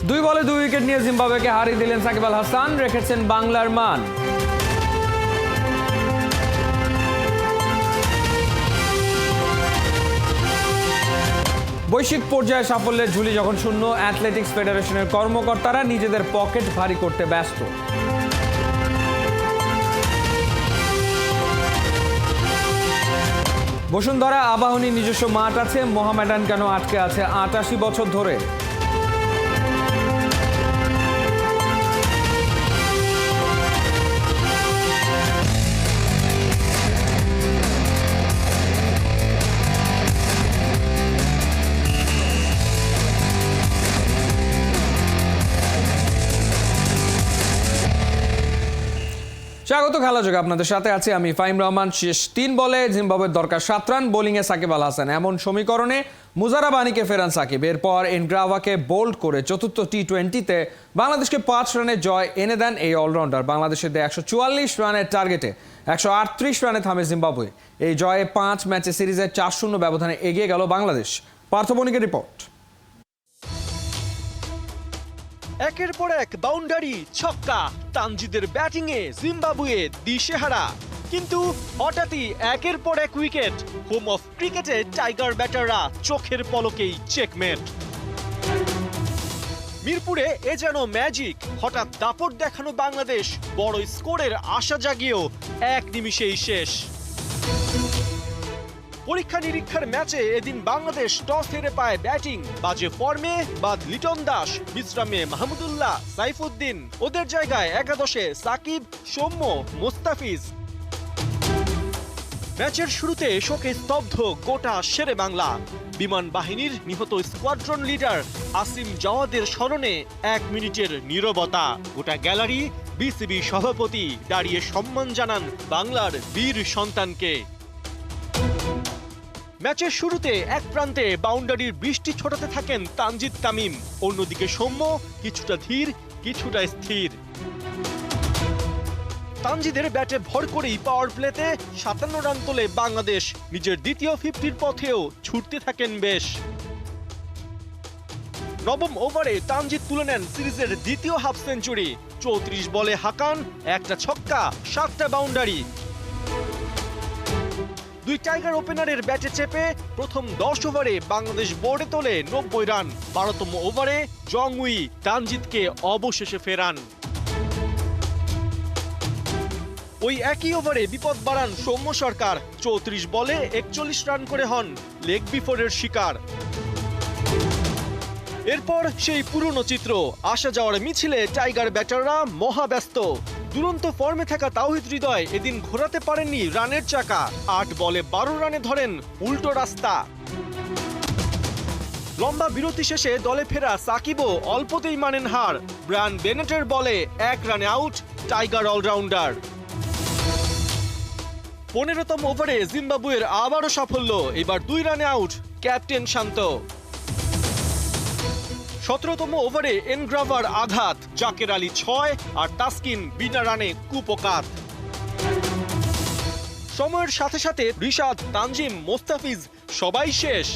2 বলে 2 উইকেট নিয়ে জিম্বাবুয়েকে হারিয়ে দিলেন সাকিব আল হাসান, রেখেছেন বাংলার মান। বৈশ্বিক পর্যায়ে সাফল্যের ঝুলি যখন শূন্য, অ্যাথলেটিক্স ফেডারেশনের কর্মকর্তারা নিজেদের পকেট ভারী করতে ব্যস্ত। বসুন্ধরা আবাহনী নিজস্ব মাঠ আছে, মোহামেডান কেন আটকে আছে ৮৮ বছর ধরে। স্বাগত খেলা যোগে, আপনাদের সাথে আছি আমি ফাহিম রহমান। শেষ 3 বলে জিম্বাবুয়ের দরকার 7 রান, বোলিংয়ে সাকিব আল হাসান। এমন সমীকরণে মুজারা বানিকে ফেরান সাকিব। এরপর এনগ্রাভাকে বোল্ড করে চতুর্থ টি20তে বাংলাদেশকে 5 রানে জয় এনে দেন এই অলরাউন্ডার। বাংলাদেশের 144 রানের টার্গেটে 138 রানে থামে জিম্বাবুয়ে। এই জয়ে 5 ম্যাচে সিরিজে 4-0 ব্যবধানে এগিয়ে গেল বাংলাদেশ। পার্থ বণিকের রিপোর্ট। একের পর এক বাউন্ডারি, ছক্কা, তানজিদের ব্যাটিংয়ে জিম্বাবুয়ে দিশেহারা। কিন্তু হঠাৎই একের পর এক উইকেট। হোম অফ ক্রিকেটে টাইগার ব্যাটাররা চোখের পলকেই চেকমেট। মিরপুরে এ যেন ম্যাজিক। হঠাৎ দাপট দেখানো বাংলাদেশ বড় স্কোরের আশা জাগিয়েও এক নিমিষেই শেষ। পরীক্ষা নিরীক্ষার ম্যাচে এদিন বাংলাদেশ টস হেরে পায় ব্যাটিং। বাজে ফর্মে বাদ লিটন দাস, বিশ্রামে মাহমুদুল্লাহ, সাইফুদ্দিন। ওদের জায়গায় একাদশে সাকিব, সৌম্য, মোস্তাফিজ। ম্যাচের শুরুতে শোকে স্তব্ধ গোটা শেরে বাংলা। বিমান বাহিনীর নিহত স্কোয়াড্রন লিডার আসিম জাওয়াদের স্মরণে 1 মিনিটের নীরবতা। গোটা গ্যালারি, বিসিবি সভাপতি দাঁড়িয়ে সম্মান জানান বাংলার বীর সন্তানকে। ম্যাচের শুরুতে এক প্রান্তে বাউন্ডারির বৃষ্টি ছড়াতে থাকেন তানজিদ তামিম, অন্যদিকে সৌম্য কিছুটা ধীর কিছুটা স্থির। তানজিদের ব্যাটে ভর করেই পাওয়ার প্লেতে 57 রান তোলে বাংলাদেশ। নিজের দ্বিতীয় 50-র পথেও ছুটতে থাকেন বেশ। নবম ওভারে তানজিদ তুলে নেন সিরিজের দ্বিতীয় হাফ সেঞ্চুরি। 34 বলে হাকান, একটা ছক্কা, 7টা বাউন্ডারি। 2 টাইগার ওপেনারের ব্যাটে চেপে প্রথম 10 ওভারে বাংলাদেশ বোর্ডে তোলে 90 রান। 12তম ওভারে জংউই তানজিদকে অবশেষে ফেরান। ওই একই ওভারে বিপদ বাড়ান সৌম্য সরকার। 34 বলে 41 রান করে হন লেগ বিফোরের শিকার। এরপর সেই পুরনো চিত্র, আসা যাওয়ার মিছিলে টাইগার ব্যাটাররা মহাব্যস্ত। দুরন্ত ফর্মে থাকা তাওহিদ হৃদয় এদিন ঘোরাতে পারেননি রানের চাকা। 8 বলে 12 রানে ধরেন উল্টো রাস্তা। লম্বা বিরতি শেষে দলে ফেরা সাকিবও অল্পতেই মানেন হার। ব্রায়ান বেনেটের বলে 1 রানে আউট টাইগার অলরাউন্ডার। 15তম ওভারে জিম্বাবুয়ের আবারও সাফল্য। এবার 2 রানে আউট ক্যাপ্টেন শান্ত। 17তম ওভারে এনগ্রাভার আঘাত, জাকের আলী 6 আর তাসকিন বিনা রানে কুপকাত। সময়ের সাথে সাথে রিশাদ, তানজিম, মোস্তাফিজ সবাই শেষ।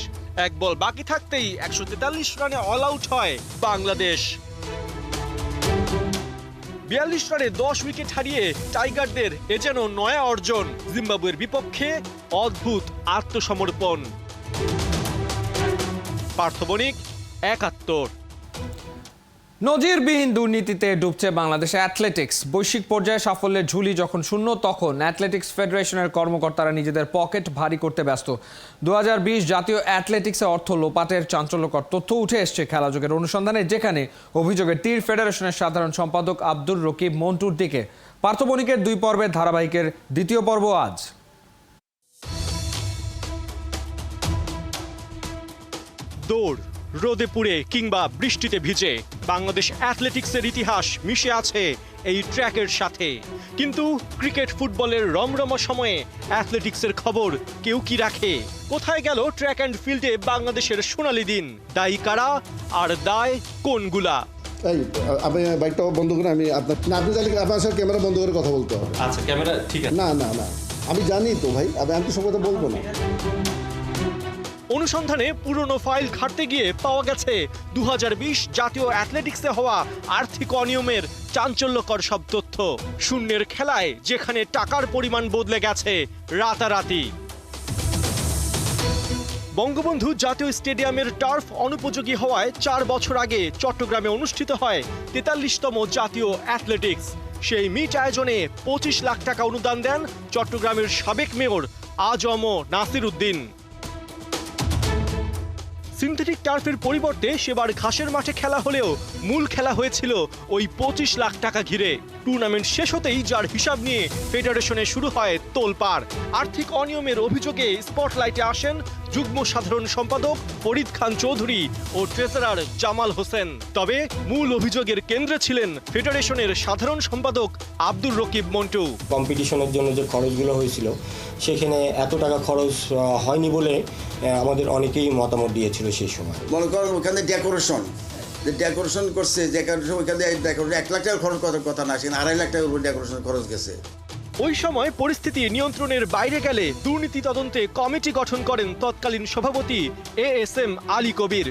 1 বল বাকি থাকতেই 143 রানে অল আউট হয় বাংলাদেশ। 42 রানে 10 উইকেট হারিয়ে টাইগারদের এ যেন নয়া অর্জন। জিম্বাবুয়ের বিপক্ষে অদ্ভুত আত্মসমর্পণ। পার্থ বণিক, 71। নজিরবিহীন দুর্নীতিতে ডুবছে বাংলাদেশ অ্যাথলেটিক্স। বৈশ্বিক পর্যায়ে সাফল্যের ঝুলি যখন শূন্য, তখন অ্যাথলেটিক্স ফেডারেশনের কর্মকর্তারা নিজেদের পকেট ভারী করতে ব্যস্ত। 2020 জাতীয় অ্যাথলেটিক্সে অর্থ লোপাটের চাঞ্চল্যকর তথ্য উঠে এসছে খেলাযোগের অনুসন্ধানে, যেখানে অভিযোগের তীর ফেডারেশনের সাধারণ সম্পাদক আব্দুর রকিব মন্টুর দিকে। পার্থ বণিকের 2 পর্বের ধারাবাহিকের দ্বিতীয় পর্ব আজ। দৌড়, রোদে পুড়ে কিংবা বৃষ্টিতে ভিজে বাংলাদেশ অ্যাথলেটিক্সের ইতিহাস মিশে আছে এই ট্র্যাকের সাথে। কিন্তু ক্রিকেট ফুটবলের রমরমা সময়ে অ্যাথলেটিক্সের খবর কেউ কি রাখে? কোথায় গেল ট্র্যাক অ্যান্ড ফিল্ডে বাংলাদেশের সোনালী দিন? দায়ী কারা আর দায় কোনগুলা? এই আপনি বাইকটা বন্ধ করে আমি আপনার না, আপনি তাহলে আপনার সাথে ক্যামেরা বন্ধ করে কথা বলতে হবে। আচ্ছা, ক্যামেরা ঠিক আছে। না না না, আমি জানি তো ভাই, আমি তো সব কথা বলবো না। অনুসন্ধানে পুরনো ফাইল ঘাঁটতে গিয়ে পাওয়া গেছে 2020 জাতীয় অ্যাথলেটিক্সে হওয়া আর্থিক অনিয়মের চাঞ্চল্যকর সব তথ্য। শূন্যের খেলায় যেখানে টাকার পরিমাণ বদলে গেছে রাতারাতি। বঙ্গবন্ধু জাতীয় স্টেডিয়ামের টার্ফ অনুপযোগী হওয়ায় 4 বছর আগে চট্টগ্রামে অনুষ্ঠিত হয় 43তম জাতীয় অ্যাথলেটিক্স। সেই মিট আয়োজনে 25 লাখ টাকা অনুদান দেন চট্টগ্রামের সাবেক মেয়র আজম নাসির উদ্দিন। সিনথেটিক টার্ফের পরিবর্তে সেবার ঘাসের মাঠে খেলা হলেও মূল খেলা হয়েছিল ওই 25 লাখ টাকা ঘিরে। টুর্নামেন্ট শেষ হতেই যার হিসাব নিয়ে ফেডারেশনে শুরু হয় তোলপাড়। আর্থিক অনিয়মের অভিযোগে স্পটলাইটে আসেন যুগ্ম সাধারণ সম্পাদক ফরিদ খান চৌধুরী ও ট্রেজারার জামাল হোসেন। তবে মূল অভিযোগের কেন্দ্রে ছিলেন ফেডারেশনের সাধারণ সম্পাদক আব্দুর রকিব মন্টু। কম্পিটিশনের জন্য যে খরচগুলো হয়েছিল সেখানে এত টাকা খরচ হয়নি বলে আমাদের অনেকেই মতামত দিয়েছিল সেই সময়। মনে করেন ওখানে ডেকোরেশন করছে, ওখানে 1 লাখ টাকার খরচ করার কথা না, সেখানে 2.5 লাখ টাকার উপর ডেকোরেশন খরচ গেছে। ওই সময় পরিস্থিতি নিয়ন্ত্রণের বাইরে গেলে দুর্নীতি তদন্তে কমিটি গঠন করেন তৎকালীন সভাপতি ASM আলী কবির।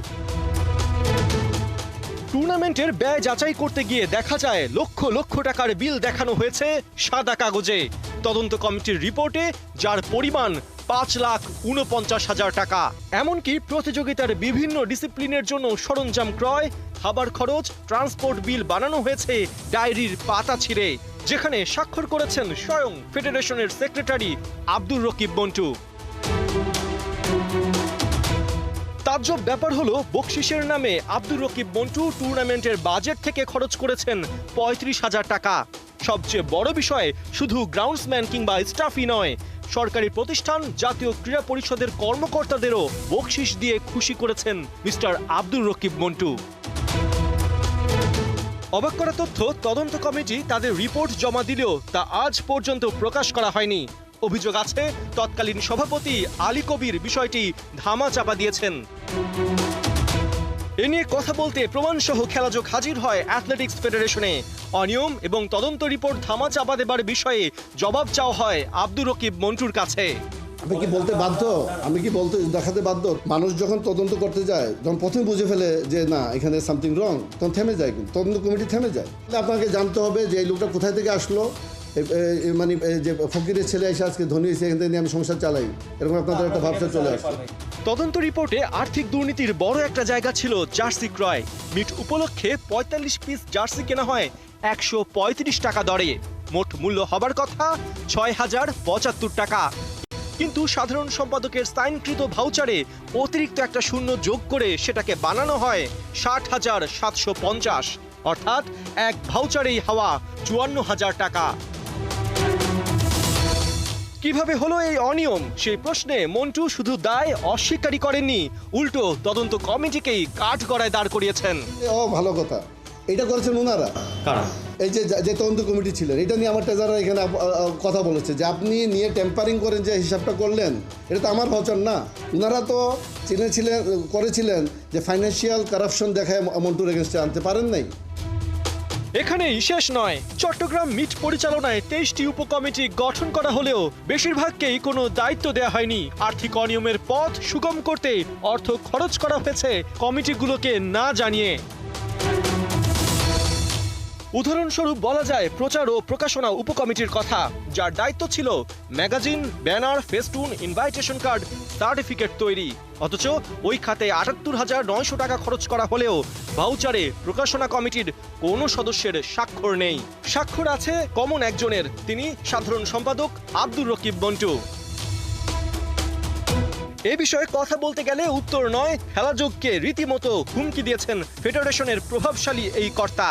টুর্নামেন্টের ব্যয় যাচাই করতে গিয়ে দেখা যায় লক্ষ লক্ষ টাকার বিল দেখানো হয়েছে সাদা কাগজে। তদন্ত কমিটির রিপোর্টে যার পরিমাণ 5,49,000 টাকা। এমনকি প্রতিযোগিতার বিভিন্ন ডিসিপ্লিনের জন্য সরঞ্জাম ক্রয়, খাবার খরচ, ট্রান্সপোর্ট বিল বানানো হয়েছে ডায়েরির পাতা ছিঁড়ে, যেখানে স্বাক্ষর করেছেন স্বয়ং ফেডারেশনের সেক্রেটারি আব্দুর রকিব মন্টু। তাজ্জব ব্যাপার হলো বকশিসের নামে আব্দুর রকিব মন্টু টুর্নামেন্টের বাজেট থেকে খরচ করেছেন 35,000 টাকা। সবচেয়ে বড় বিষয় শুধু গ্রাউন্ডসম্যান কিংবা স্টাফই নয়, সরকারি প্রতিষ্ঠান জাতীয় ক্রীড়া পরিষদের কর্মকর্তাদেরও বকশিস দিয়ে খুশি করেছেন মিস্টার আব্দুর রকিব মন্টু। অবাক করা তথ্য, তদন্ত কমিটি তাদের রিপোর্ট জমা দিলেও তা আজ পর্যন্ত প্রকাশ করা হয়নি। অভিযোগ আছে তৎকালীন সভাপতি আলী কবির বিষয়টি ধামাচাপা দিয়েছেন। এ নিয়ে কথা বলতে প্রমাণসহ খেলাযোগ হাজির হয় অ্যাথলেটিক্স ফেডারেশনে। অনিয়ম এবং তদন্ত রিপোর্ট ধামাচাপা দেবার বিষয়ে জবাব চাওয়া হয় আব্দুর রকিব মন্টুর কাছে। আমি কি বলতে বাধ্য, আমি কি বলতে দেখাতে বাধ্য? মানুষ যখন তদন্ত করতে যায়, যখন প্রথমে বুঝে ফেলে যে না এখানে সামথিং রং, তখন থেমে যায়, কিন্তু তদন্ত কমিটি থেমে যায়। আপনাকে জানতে হবে যে এই লোকটা কোথায় থেকে আসলো, মানে যে ফকিরের ছেলে এসে আজকে ধনী হয়েছে, এখান থেকে আমি সংসার চালাই, এরকম আপনাদের একটা ভাবনা চলে আসছে। তদন্ত রিপোর্টে আর্থিক দুর্নীতির বড় একটা জায়গা ছিল জার্সি ক্রয়। মিট উপলক্ষে 45 পিস জার্সি কেনা হয় 135 টাকা দরে। মোট মূল্য হবার কথা 6,075 টাকা। কিন্তু সাধারণ সম্পাদকের সাইনকৃত ভাউচারে অতিরিক্ত একটা শূন্য যোগ করে সেটাকে বানানো হয় 60,750, অর্থাৎ এক ভাউচারেই হওয়া 54,000 টাকা। কিভাবে হলো এই অনিয়ম, সেই প্রশ্নে মন্টু শুধু দায় অস্বীকারই করেননি, উল্টো তদন্ত কমিটিকেই কাঠগড়ায় দাঁড় করিয়েছেন। ভালো কথা, এটা করেছেন ওনারা। এই যে তদন্ত কমিটি ছিলেন, এটা নিয়ে আমার ট্রেজারার এখানে কথা বলেছে যে আপনি নিয়ে টেম্পারিং করেন, যে হিসাবটা করলেন, এটা তো আমার ভাউচার না। ওনারা তো করেছিলেন যে ফাইন্যান্সিয়াল কারাপশন দেখায় মন্টুর এগেনস্টে আনতে পারেন নাই। এখানেই শেষ নয়, চট্টগ্রাম মিট পরিচালনায় 23টি উপকমিটি গঠন করা হলেও বেশিরভাগকেই কোনো দায়িত্ব দেওয়া হয়নি। আর্থিক অনিয়মের পথ সুগম করতে অর্থ খরচ করা হয়েছে কমিটিগুলোকে না জানিয়ে। উদাহরণস্বরূপ বলা যায় প্রচার ও প্রকাশনা উপকমিটির কথা, যার দায়িত্ব ছিল magazine, banner, festoon, invitation card, certificate তৈরি। অথচ ওই খাতে 78,900 টাকা খরচ করা হলেও ভাউচারে প্রকাশনা কমিটির কোনো সদস্যের স্বাক্ষর নেই। স্বাক্ষর আছে কমন একজনের, তিনি সাধারণ সম্পাদক আব্দুর রকিব মন্টু। এ বিষয়ে কথা বলতে গেলে উত্তর নয়, খেলাযোগকে রীতিমতো হুমকি দিয়েছেন ফেডারেশনের প্রভাবশালী এই কর্তা।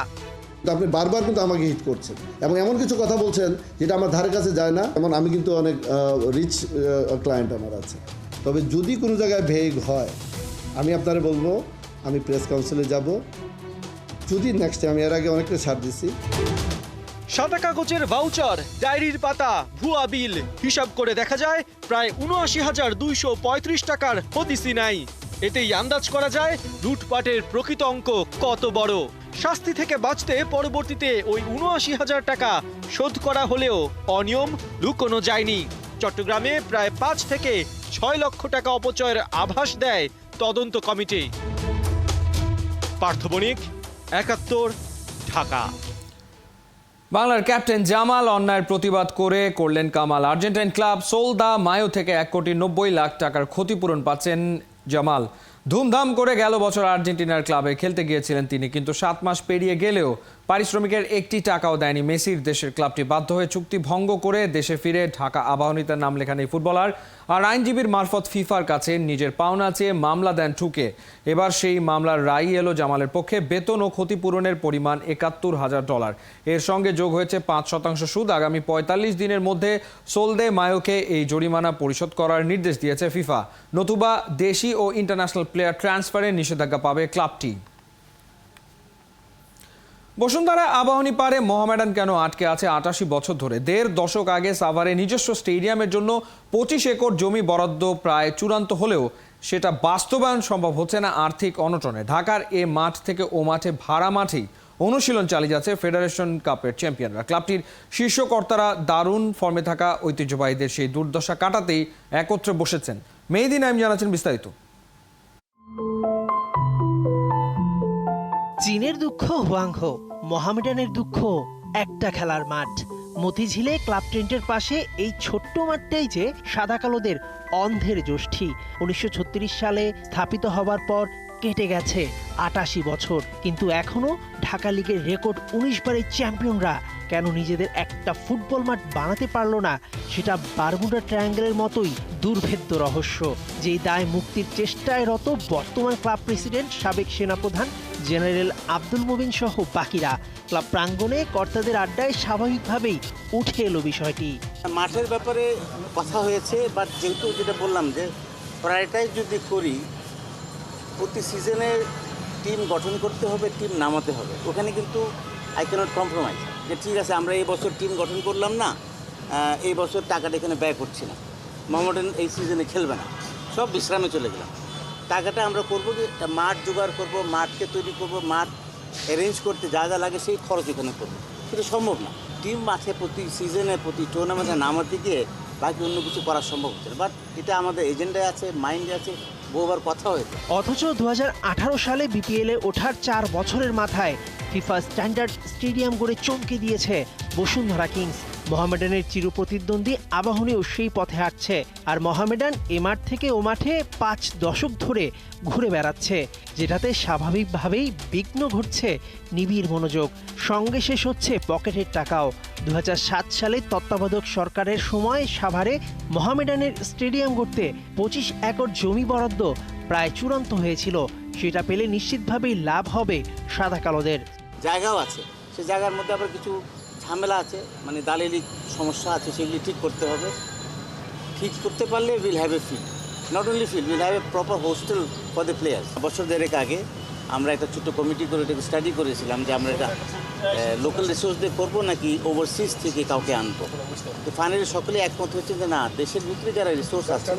আপনি বারবার কিন্তু আমাকে হিট করছেন এবং এমন কিছু কথা বলছেন যেটা আমার ধারে কাছে যায় না। এমন আমি কিন্তু অনেক রিচ ক্লায়েন্ট আমার আছে, তবে যদি কোনো জায়গায় ভেগ হয় আমি আপনারা বলবো, আমি প্রেস কাউন্সিলে যাব। যদি নেক্সট আমি এর আগে অনেকটা ছাড় দিছি। সাদা কাগজের ভাউচার, ডায়েরির পাতা, ভুয়া বিল, হিসাব করে দেখা যায় প্রায় 79,235 টাকার হদিসই নাই। এতেই আন্দাজ করা যায় লুটপাটের প্রকৃত অঙ্ক কত বড়। শাস্তি থেকে বাঁচতে পরবর্তীতে ওই 79,000 টাকা শোধ করা হলেও অনিয়ম লুকোনো যায়নি। চট্টগ্রামে প্রায় 5 থেকে 6 লক্ষ টাকা অপচয়ের আভাস দেয় তদন্ত কমিটি। পার্থ বণিক, ৭১, ঢাকা। বাংলার ক্যাপ্টেন জামাল অন্যায়ের প্রতিবাদ করলেন কামাল। আর্জেন্টাইন ক্লাব সোলদা মায়ো থেকে ১,৯০,০০,০০০ টাকার ক্ষতিপূরণ পাচ্ছেন জামাল। ধুমধাম করে গেল বছর আর্জেন্টিনার ক্লাবে খেলতে গিয়েছিলেন তিনি, কিন্তু 7 মাস পেরিয়ে গেলেও পারিশ্রমিকের 1টি টাকাও দেয়নি মেসির দেশের ক্লাবটি। বাধ্য হয়ে চুক্তি ভঙ্গ করে দেশে ফিরে ঢাকা আবাহনীতে নাম লেখান এই ফুটবলার। আর আইনজীবীর মারফত ফিফার কাছে নিজের পাওনা চেয়ে মামলা দেন ঠুকে। এবার সেই মামলার রায় এলো জামালের পক্ষে। বেতন ও ক্ষতিপূরণের পরিমাণ $৭১,০০০। এর সঙ্গে যোগ হয়েছে 5% সুদ। আগামী 45 দিনের মধ্যে সোলদে মায়োকে এই জরিমানা পরিশোধ করার নির্দেশ দিয়েছে ফিফা। নতুবা দেশি ও ইন্টারন্যাশনাল প্লেয়ার ট্রান্সফারে নিষেধাজ্ঞা পাবে ক্লাবটি। বসুন্ধরা আবাহনী পারে মোহামেডান কেন আটকে আছে ৮৮ বছর ধরে? ১.৫ দশক আগে সাভারে নিজস্ব স্টেডিয়ামের জন্য 25 একর জমি বরাদ্দ প্রায় চূড়ান্ত হলেও সেটা বাস্তবায়ন সম্ভব হচ্ছে না আর্থিক অনটনে। ঢাকার এ মাঠ থেকে ও মাঠে ভাড়া মাঠেই অনুশীলন চালিয়ে যাচ্ছে ফেডারেশন কাপের চ্যাম্পিয়নরা। ক্লাবটির শীর্ষ কর্তারা দারুণ ফর্মে থাকা ঐতিহ্যবাহীদের সেই দুর্দশা কাটাতেই একত্রে বসেছেন। মেহেদী নাইম জানাচ্ছেন বিস্তারিত। চীনের দুঃখ হুয়াংহো, মোহামেডানের দুঃখ একটা খেলার মাঠ। মতিঝিলে ক্লাব ট্রেন্টের পাশে এই ছোট্ট মাঠটাই যে সাদা কালোদের অন্ধের যষ্টি। 1936 সালে স্থাপিত হবার পর কেটে গেছে ৮৮ বছর, কিন্তু এখনো ঢাকা লিগের রেকর্ড 19 বারের চ্যাম্পিয়নরা কেন নিজেদের একটা ফুটবল মাঠ বানাতে পারল না, সেটা বারমুডা ট্রায়াঙ্গেলের মতোই দুর্ভেদ্য রহস্য। যেই দায় মুক্তির চেষ্টায় রত বর্তমান ক্লাব প্রেসিডেন্ট, সাবেক সেনাপ্রধান জেনারেল আব্দুল মুবিন সহ বাকিরা। ক্লাব প্রাঙ্গণে কর্তাদের আড্ডায় স্বাভাবিকভাবেই উঠে এলো বিষয়টি। মাঠের ব্যাপারে কথা হয়েছে, বাট যেহেতু যেটা বললাম যে প্রায়োরিটাইজ যদি করি, প্রতি সিজনে টিম গঠন করতে হবে, টিম নামাতে হবে। ওখানে কিন্তু আই ক্যানট কম্প্রোমাইজ যে ঠিক আছে আমরা এই বছর টিম গঠন করলাম না, এই বছর টাকাটা এখানে ব্যয় করছি না, মোহামেডান এই সিজনে খেলবে না, সব বিশ্রামে চলে গেলাম। টাকাটা আমরা করবো কি, মাঠ জোগাড় করবো, মাঠকে তৈরি করবো, মাঠ অ্যারেঞ্জ করতে যা যা লাগে সেই খরচ এখানে করবো। কিন্তু সম্ভব না টিম মাঠে প্রতি সিজনে প্রতি টুর্নামেন্টে নামাতে গিয়ে বাকি অন্য কিছু করা সম্ভব হচ্ছে না। বাট এটা আমাদের এজেন্ডায় আছে, মাইন্ডে আছে, বহুবার কথা হয়েছে। অথচ 2018 সালে বিপিএলে ওঠার 4 বছরের মাথায় ফিফা স্ট্যান্ডার্ড স্টেডিয়াম গড়ে চমকে দিয়েছে বসুন্ধরা কিংস। মোহামেডানের চিরপ্রতিদ্বন্দ্বী আবাহনীও সেই পথে হাঁটছে। আর মোহামেডান এ মাঠ থেকে ও মাঠে 5 দশক ধরে ঘুরে বেড়াচ্ছে, যেটাতে স্বাভাবিকভাবেই বিঘ্ন ঘটছে নিবিড় মনোযোগ। সঙ্গে শেষ হচ্ছে পকেটের টাকাও। 2007 সালে তত্ত্বাবধায়ক সরকারের সময় সাভারে মোহামেডানের স্টেডিয়াম গড়তে 25 একর জমি বরাদ্দ প্রায় চূড়ান্ত হয়েছিল। সেটা পেলে নিশ্চিতভাবেই লাভ হবে সাদা কালোদের। জায়গাও আছে, সে জায়গার মধ্যে আবার কিছু ঝামেলা আছে, মানে দালালি সমস্যা আছে, সেগুলি ঠিক করতে হবে। ঠিক করতে পারলে will have a field, not only field, will have a proper hostel for the players. বছর দেড়েক আগে আমরা একটা ছোট্ট কমিটি করে এটাকে স্টাডি করেছিলাম যে আমরা এটা লোকাল রিসোর্স দিয়ে করবো নাকি ওভারসিজ থেকে কাউকে আনবো। তো ফাইনালি সকলে একমত হচ্ছে যে না, দেশের ভিতরে যারা রিসোর্স আছে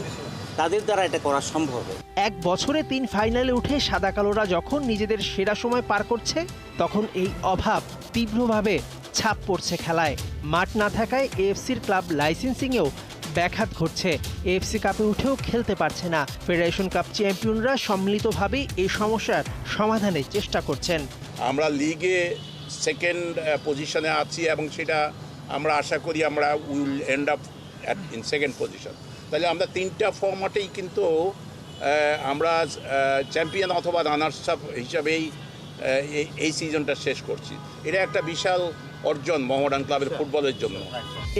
তাদের দ্বারা এটা করা সম্ভব হবে। 1 বছরে 3 ফাইনালে উঠে সাদা কালোরা যখন নিজেদের সেরা সময় পার করছে, তখন এই অভাব তীব্রভাবে ছাপ পড়ছে খেলায়। মাঠ না থাকায় এএফসির ক্লাব লাইসেন্সিংয়েও ব্যাঘাত ঘটছে। এএফসি কাপে উঠেও খেলতে পারছে না। ফেডারেশন কাপ চ্যাম্পিয়নরা সম্মিলিতভাবেই এই সমস্যার সমাধানের চেষ্টা করছেন। আমরা লিগে সেকেন্ড পজিশনে আছি এবং সেটা আমরা আশা করি আমরা will end up in second position. তাহলে আমরা 3টা ফর্ম্যাটেই কিন্তু আমরা চ্যাম্পিয়ন অথবা রানার্স আপ হিসাবেই এই সিজনটা শেষ করছি। এটা একটা বিশাল অর্জন মোহামেডান ক্লাবের ফুটবলের জন্য।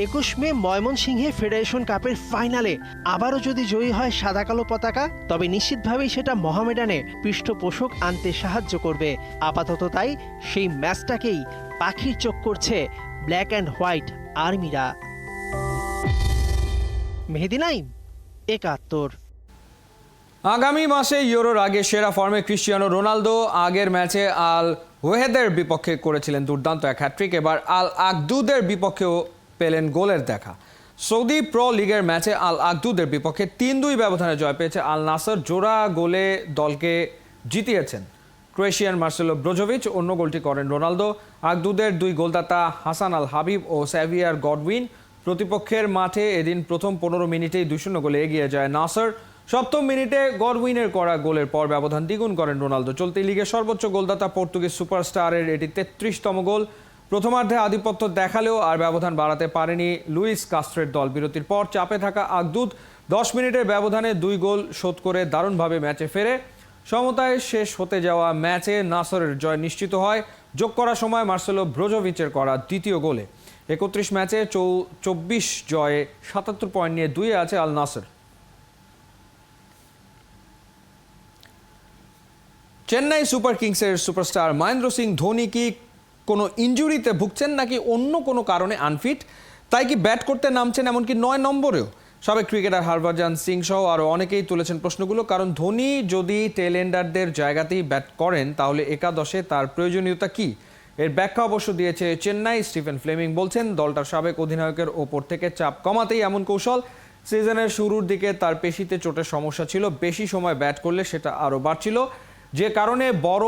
21 মে ময়মনসিংহে ফেডারেশন কাপের ফাইনালে আবারও যদি জয়ী হয় সাদা কালো পতাকা, তবে নিশ্চিতভাবেই সেটা মোহামেডানে পৃষ্ঠপোষক আনতে সাহায্য করবে। আপাতত তাই সেই ম্যাচটাকেই পাখির চোখ করছে ব্ল্যাক অ্যান্ড হোয়াইট আর্মিরা। মেহেদী নাইম, 71। আগামী মাসে ইউরোর আগে সেরা ফর্মে ক্রিস্টিয়ানো রোনালদো আগের ম্যাচে আল ওয়েহেদের বিপক্ষে করেছিলেন দুর্দান্ত এক হ্যাট্রিক। এবার আল আকদুদের বিপক্ষেও পেলেন গোলের দেখা। সৌদি প্রো লিগের ম্যাচে আল আকদুদের বিপক্ষে 3-2 ব্যবধানে জয় পেয়েছে আল নাসর। জোড়া গোলে দলকে জিতিয়েছেন ক্রোয়েশিয়ান মার্সেলো ব্রোজোভিচ। অন্য গোলটি করেন রোনালদো। আকদুদের 2 গোলদাতা হাসান আল হাবিব ও স্যাভিয়ার গডউইন প্রতিপক্ষের মাঠে এদিন প্রথম 15 মিনিটেই 2-0 গোলে এগিয়ে যায় নাসর। সপ্তম মিনিটে গডউইনের করা গোলের পর ব্যবধান দ্বিগুণ করেন রোনালদো। চলতি লিগের সর্বোচ্চ গোলদাতা পর্তুগিজ সুপারস্টারের এটি 33তম গোল। প্রথমার্ধে আধিপত্য দেখালেও আর ব্যবধান বাড়াতে পারেনি লুইস কাস্ত্রের দল। বিরতির পর চাপে থাকা আগদুত 10 মিনিটের ব্যবধানে 2 গোল শোধ করে দারুণভাবে ম্যাচে ফেরে। সমতায় শেষ হতে যাওয়া ম্যাচে নাসরের জয় নিশ্চিত হয় যোগ করা সময় মার্সেলো ব্রোজোভিচের করা দ্বিতীয় গোলে। 31 ম্যাচে 24 জয়ে 77 পয়েন্ট নিয়ে 2-এ আছে আল নাসর। চেন্নাই সুপার কিংসের সুপারস্টার মহেন্দ্র সিং ধোনি কি কোনো ইনজুরিতে ভুগছেন নাকি অন্য কোনো কারণে আনফিট? তাই কি ব্যাট করতে নামছেন এমনকি 9 নম্বরেও? সাবেক ক্রিকেটার হরভজন সিং সহ আরও অনেকেই তুলেছেন প্রশ্নগুলো। কারণ ধোনি যদি টেল এন্ডারদের জায়গাতেই ব্যাট করেন তাহলে একাদশে তার প্রয়োজনীয়তা কি? এর ব্যাখ্যা অবশ্য দিয়েছে চেন্নাই। স্টিফেন ফ্লেমিং বলছেন দলটার সাবেক অধিনায়কের ওপর থেকে চাপ কমাতেই এমন কৌশল। সিজনের শুরুর দিকে তার পেশিতে চোটের সমস্যা ছিল, বেশি সময় ব্যাট করলে সেটা আরও বাড়ছিল, যে কারণে বড়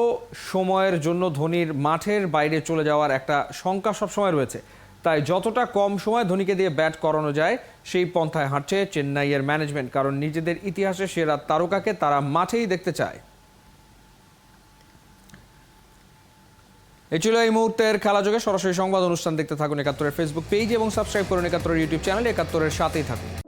সময়ের জন্য ধোনির মাঠের বাইরে চলে যাওয়ার একটা শঙ্কা সবসময় রয়েছে। তাই যতটা কম সময় ধোনিকে দিয়ে ব্যাট করানো যায় সেই পন্থায় হাঁটছে চেন্নাইয়ের ম্যানেজমেন্ট। কারণ নিজেদের ইতিহাসে সেরা তারকাকে তারা মাঠেই দেখতে চায়। এই ছিল এই মুহূর্তের খেলাযোগে। সরাসরি সংবাদ অনুষ্ঠান দেখতে থাকুন 71-এর ফেসবুক পেজ এবং সাবস্ক্রাইব করুন 71-এর ইউটিউব চ্যানেল। 71-এর সাথেই থাকুন।